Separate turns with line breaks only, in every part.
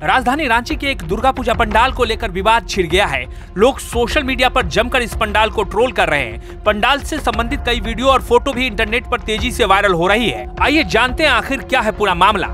राजधानी रांची के एक दुर्गा पूजा पंडाल को लेकर विवाद छिड़ गया है। लोग सोशल मीडिया पर जमकर इस पंडाल को ट्रोल कर रहे हैं। पंडाल से संबंधित कई वीडियो और फोटो भी इंटरनेट पर तेजी से वायरल हो रही है। आइए जानते हैं आखिर क्या है पूरा मामला।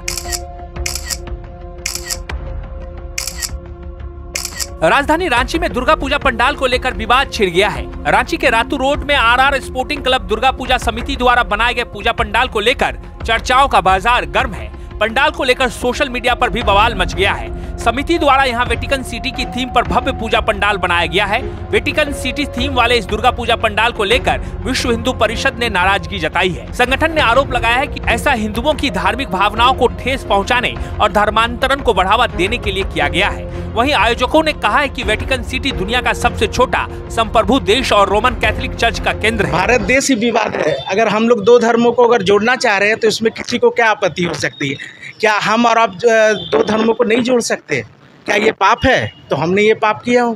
राजधानी रांची में दुर्गा पूजा पंडाल को लेकर विवाद छिड़ गया है। रांची के रातू रोड में RR sporting club Durga Puja समिति द्वारा बनाए गए पूजा पंडाल को लेकर चर्चाओं का बाजार गर्म है। पंडाल को लेकर सोशल मीडिया पर भी बवाल मच गया है। समिति द्वारा यहां वेटिकन सिटी की थीम पर भव्य पूजा पंडाल बनाया गया है। वेटिकन सिटी थीम वाले इस दुर्गा पूजा पंडाल को लेकर विश्व हिंदू परिषद ने नाराजगी जताई है। संगठन ने आरोप लगाया है कि ऐसा हिंदुओं की धार्मिक भावनाओं को ठेस पहुंचाने और धर्मांतरण को बढ़ावा देने के लिए किया गया है। वहीं आयोजकों ने कहा है कि वेटिकन सिटी दुनिया का सबसे छोटा संप्रभु देश और रोमन कैथोलिक चर्च का केंद्र है।
भारत देश ही विवाद है। अगर हम लोग दो धर्मों को अगर जोड़ना चाह रहे हैं तो इसमें किसी को क्या आपत्ति हो सकती है? क्या हम और आप दो धर्मों को नहीं जोड़ सकते? क्या ये पाप है? तो हमने ये पाप किया हो।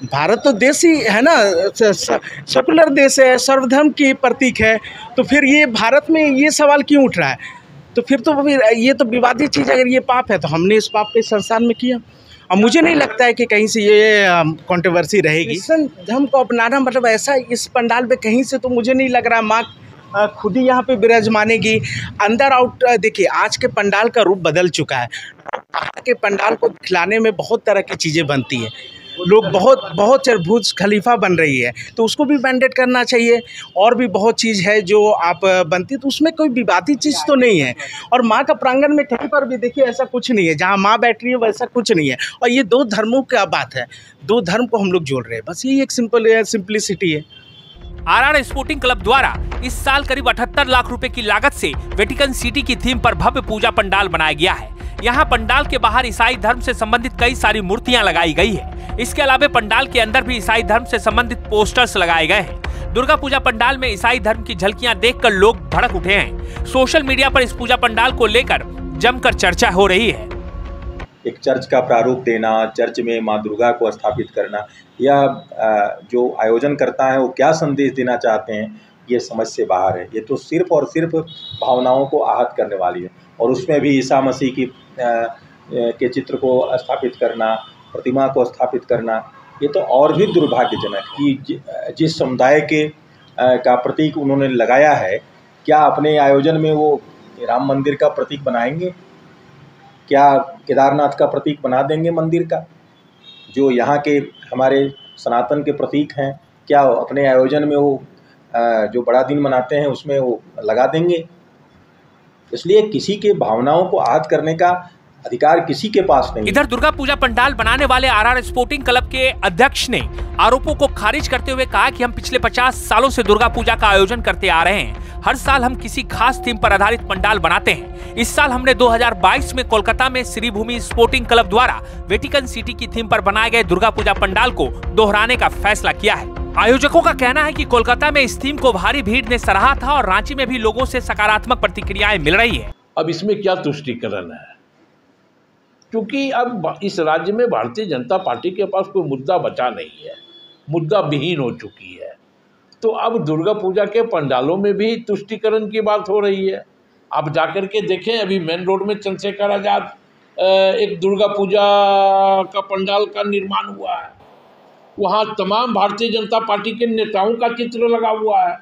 भारत तो देश ही है ना, सेकुलर देश है, सर्वधर्म की प्रतीक है। तो फिर ये भारत में ये सवाल क्यों उठ रहा है? तो फिर ये तो विवादित चीज़, अगर ये पाप है तो हमने इस पाप को इस संस्थान में किया। और मुझे नहीं लगता है कि कहीं से ये कंट्रोवर्सी रहेगी। क्रिश्चियन धर्म को अपनाना मतलब ऐसा इस पंडाल पे कहीं से तो मुझे नहीं लग रहा। माँ खुद ही यहाँ पे विराजमानेगी, अंदर आउट। देखिए आज के पंडाल का रूप बदल चुका है। के पंडाल को खिलाने में बहुत तरह की चीज़ें बनती है। लोग बहुत बुर्ज खलीफा बन रही है, तो उसको भी मैंडेट करना चाहिए। और भी बहुत चीज़ है जो आप बनती, तो उसमें कोई विवादित चीज़ तो नहीं है। और माँ का प्रांगण में कहीं पर भी देखिए ऐसा कुछ नहीं है, जहाँ माँ बैठ रही है वैसा कुछ नहीं है। और ये दो धर्मों का बात है, दो धर्म को हम लोग जोड़ रहे हैं, बस यही एक सिंप्लिसिटी है।
आरआर स्पोर्टिंग क्लब द्वारा इस साल करीब 78 लाख रुपए की लागत से वेटिकन सिटी की थीम पर भव्य पूजा पंडाल बनाया गया है। यहाँ पंडाल के बाहर ईसाई धर्म से संबंधित कई सारी मूर्तियां लगाई गई है। इसके अलावा पंडाल के अंदर भी ईसाई धर्म से संबंधित पोस्टर्स लगाए गए हैं। दुर्गा पूजा पंडाल में ईसाई धर्म की झलकियां देखकर लोग भड़क उठे हैं। सोशल मीडिया पर इस पूजा पंडाल को लेकर जमकर चर्चा हो रही है।
एक चर्च का प्रारूप देना, चर्च में माँ दुर्गा को स्थापित करना, या जो आयोजन करता है वो क्या संदेश देना चाहते हैं, ये समझ से बाहर है। ये तो सिर्फ और सिर्फ भावनाओं को आहत करने वाली है। और उसमें भी ईसा मसीह के चित्र को स्थापित करना, प्रतिमा को स्थापित करना, ये तो और भी दुर्भाग्यजनक कि जिस समुदाय के का प्रतीक उन्होंने लगाया है, क्या अपने आयोजन में वो राम मंदिर का प्रतीक बनाएंगे? क्या केदारनाथ का प्रतीक बना देंगे मंदिर का? जो यहाँ के हमारे सनातन के प्रतीक हैं, क्या अपने आयोजन में वो जो बड़ा दिन मनाते हैं उसमें वो लगा देंगे? इसलिए किसी के भावनाओं को आहत करने का अधिकार किसी के पास नहीं।
इधर दुर्गा पूजा पंडाल बनाने वाले आरआर स्पोर्टिंग क्लब के अध्यक्ष ने आरोपों को खारिज करते हुए कहा कि हम पिछले 50 सालों से दुर्गा पूजा का आयोजन करते आ रहे हैं। हर साल हम किसी खास थीम पर आधारित पंडाल बनाते हैं। इस साल हमने 2022 में कोलकाता में श्री भूमि स्पोर्टिंग क्लब द्वारा वेटिकन सिटी की थीम पर बनाए गए दुर्गा पूजा पंडाल को दोहराने का फैसला किया है। आयोजकों का कहना है कि कोलकाता में इस थीम को भारी भीड़ ने सराहा था और रांची में भी लोगों से सकारात्मक प्रतिक्रियाएं मिल रही है।
अब इसमें क्या तुष्टीकरण है, क्योंकि अब इस राज्य में भारतीय जनता पार्टी के पास कोई मुद्दा बचा नहीं है, मुद्दा विहीन हो चुकी है। तो अब दुर्गा पूजा के पंडालों में भी तुष्टीकरण की बात हो रही है। आप जाकर के देखें, अभी मेन रोड में चंद्रशेखर आजाद एक दुर्गा पूजा का पंडाल का निर्माण हुआ है। वहाँ तमाम भारतीय जनता पार्टी के नेताओं का चित्र लगा हुआ है।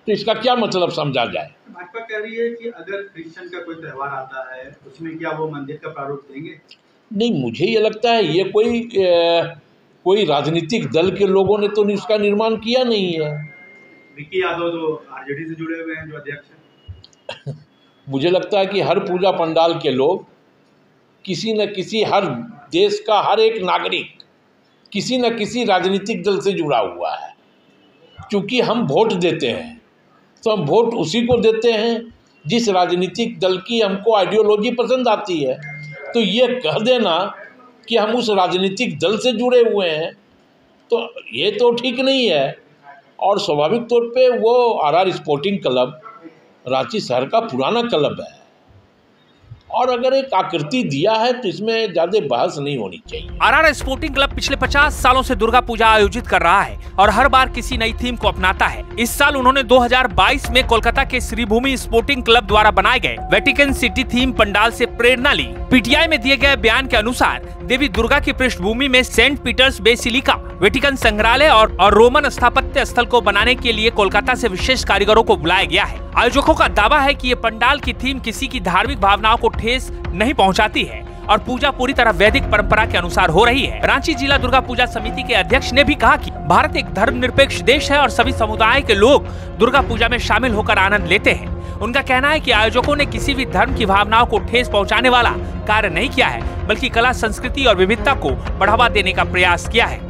तो इसका क्या मतलब समझा जाए?
भाजपा कह रही है कि अगर क्रिश्चियन का कोई त्यौहार आता है उसमें क्या वो मंदिर का प्रारूप देंगे? नहीं,
मुझे ये लगता है ये कोई राजनीतिक दल के लोगों ने तो इसका निर्माण किया नहीं है।
विकी यादव जो आरजेडी से जुड़े हुए हैं, जो अध्यक्ष हैं।
मुझे लगता है कि हर पूजा पंडाल के लोग किसी न किसी, हर देश का हर एक नागरिक किसी न किसी राजनीतिक दल से जुड़ा हुआ है। क्योंकि हम वोट देते हैं तो हम वोट उसी को देते हैं जिस राजनीतिक दल की हमको आइडियोलॉजी पसंद आती है। तो ये कह देना कि हम उस राजनीतिक दल से जुड़े हुए हैं तो ये तो ठीक नहीं है। और स्वाभाविक तौर पे वो आरआर स्पोर्टिंग क्लब रांची शहर का पुराना क्लब है। और अगर एक आकृति दिया है तो इसमें ज्यादा बहस नहीं होनी चाहिए।
आरआर स्पोर्टिंग क्लब पिछले 50 सालों से दुर्गा पूजा आयोजित कर रहा है और हर बार किसी नई थीम को अपनाता है। इस साल उन्होंने 2022 में कोलकाता के श्रीभूमि स्पोर्टिंग क्लब द्वारा बनाए गए वेटिकन सिटी थीम पंडाल से प्रेरणा ली। पीटीआई में दिए गए बयान के अनुसार देवी दुर्गा की पृष्ठभूमि में सेंट पीटर्स बेसिलिका, वेटिकन संग्रहालय और रोमन स्थापत्य स्थल को बनाने के लिए कोलकाता से विशेष कारीगरों को बुलाया गया है। आयोजकों का दावा है कि ये पंडाल की थीम किसी की धार्मिक भावनाओं को ठेस नहीं पहुंचाती है और पूजा पूरी तरह वैदिक परंपरा के अनुसार हो रही है। रांची जिला दुर्गा पूजा समिति के अध्यक्ष ने भी कहा कि भारत एक धर्मनिरपेक्ष देश है और सभी समुदाय के लोग दुर्गा पूजा में शामिल होकर आनंद लेते हैं। उनका कहना है कि आयोजकों ने किसी भी धर्म की भावनाओं को ठेस पहुंचाने वाला कार्य नहीं किया है, बल्कि कला, संस्कृति और विविधता को बढ़ावा देने का प्रयास किया है।